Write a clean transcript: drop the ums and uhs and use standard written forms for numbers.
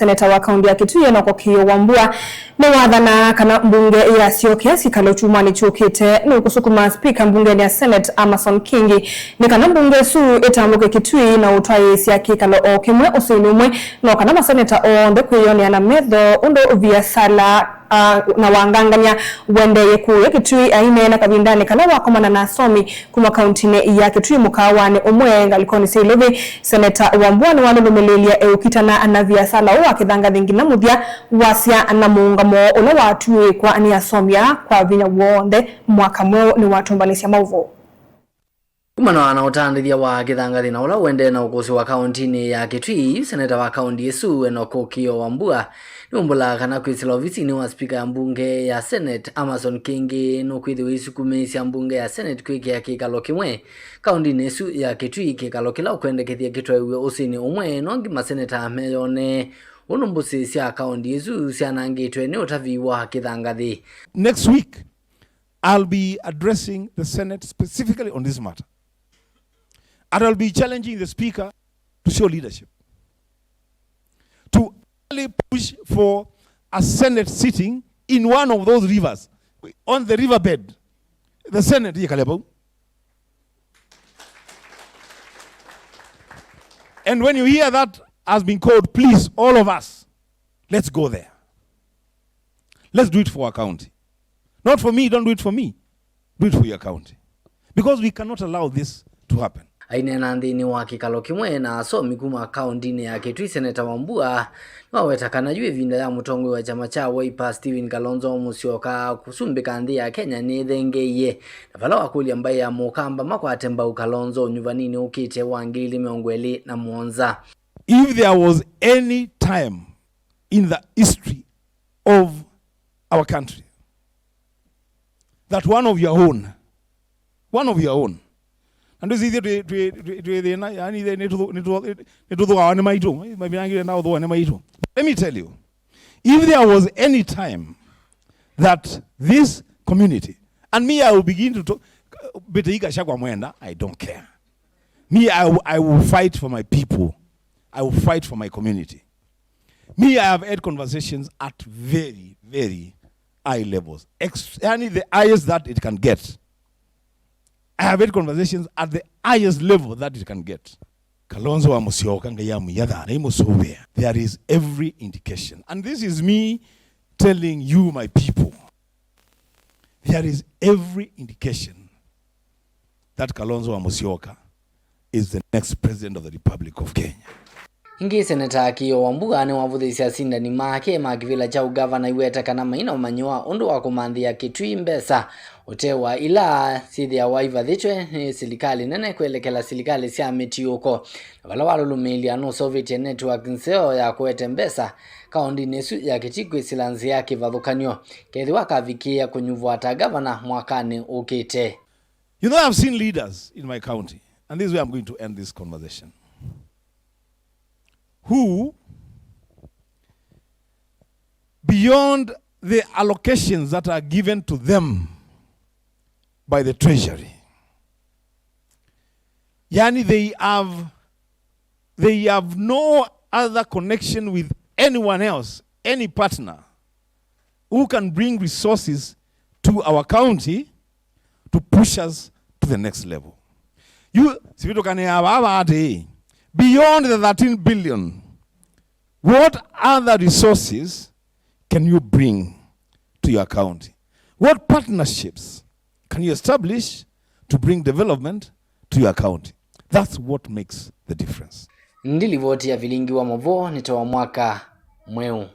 Seneta wa kaundi ya Kitui Enoch Kiio Wambua niwaathana kana mbunge yasyokea syikalo kyumwa kyukite nukusukuma spika mbungeni ya Senate Amason Kingi nikana mbunge su itambuke Kitui na kutwaiisya kikalo kimwe usini umwe nokana maseneta onthe kwiyonea na metho undu via sala na wanganganya wende kuya Kitui na kabindani kana wakomana na asomi kuma kauntini ya Kitui mukawani umwe ngalikoni silovi Seneta Wambua ni walulumilia ukitana anavia sala wa Kithangathi ngina muthia wasya na muungamo ula watuwe kwa ni asomya kwa vinya wonde mwaka mwe ni watumbanisya mauvo. Kumana na utandithia wa Kithangathi na ula wende na ukosi wa kauntini ya Kitui, Seneta wa kaundi Kitui Enoch Kiio Wambua ni umbula kana kwisila ofisini wa spika ya mbunge ya Senate Amason Kingi nukusukuma mbunge ya Senate kwikia kikalo kimwe kaundi Yesu ya Kitui kikalo kila ukwendekethia kitwaiisya usini umwe nongi maseneta meyone Mbusini kaundi Yesu syanangitwe ni Utavi wa Kithangathi. Next week I'll be addressing the Senate specifically on this matter. And I'll be challenging the speaker to show leadership, to really push for a Senate sitting in one of those rivers, on the riverbed. The Senate, and when you hear that has been called, please, all of us, let's go there. Let's do it for our county. Not for me, don't do it for me. Do it for your county. Because we cannot allow this to happen. Ainena ndini wa kikalo kimwe na asomi kuma kauntini ya Kitui Seneta Wambua waweta kana juu vinda ya mutongwe wa chama cha Wiper Stephen Kalonzo Musyoka kusumbika nthi ya Kenya ni thengeiye na vala wakuli ambaye ya mukamba makwatemba Kalonzo nyuvanini ukite wa ngili miongweli na muonza. If there was any time in the history of our country that one of your own and this is let me tell you, if there was any time that this community, and me I will begin to talk, I don't care. Me I will fight for my people. I will fight for my community. Me I have had conversations at very, very high levels. The highest that it can get. I have had conversations at the highest level that it can get. Kalonzo wa Musyoka ngayamu yadhana imusuwe. There is every indication. And this is me telling you, my people. There is every indication that Kalonzo wa Musyoka is the next president of the Republic of Kenya. Ingi Seneta Kiio Wambua ni wavuthisya sindani make makivila cha ugavana iweta kana maina umanyoa undu wa kumanthia Kitui mbesa utewa ila sithia waivathichwe ni silikali nene kuelekela silikali sya mitiuko vala walulumilia no Soviet network nseo ya kuete mbesa kaundi Yesu ya Kitui silanzi ya kivathukanyo kethi wakavikia kunyuvwata gavana mwakani ukite. You know, I've seen leaders in my county, and this is where I'm going to end this conversation, who, beyond the allocations that are given to them by the treasury, they have no other connection with anyone else, any partner who can bring resources to our county to push us to the next level. Beyond the 13 billion, what other resources can you bring to your county? What partnerships can you establish to bring development to your county? That's what makes the difference. Ndili voti ya vilingi wa movo nitoa mwaka mweu.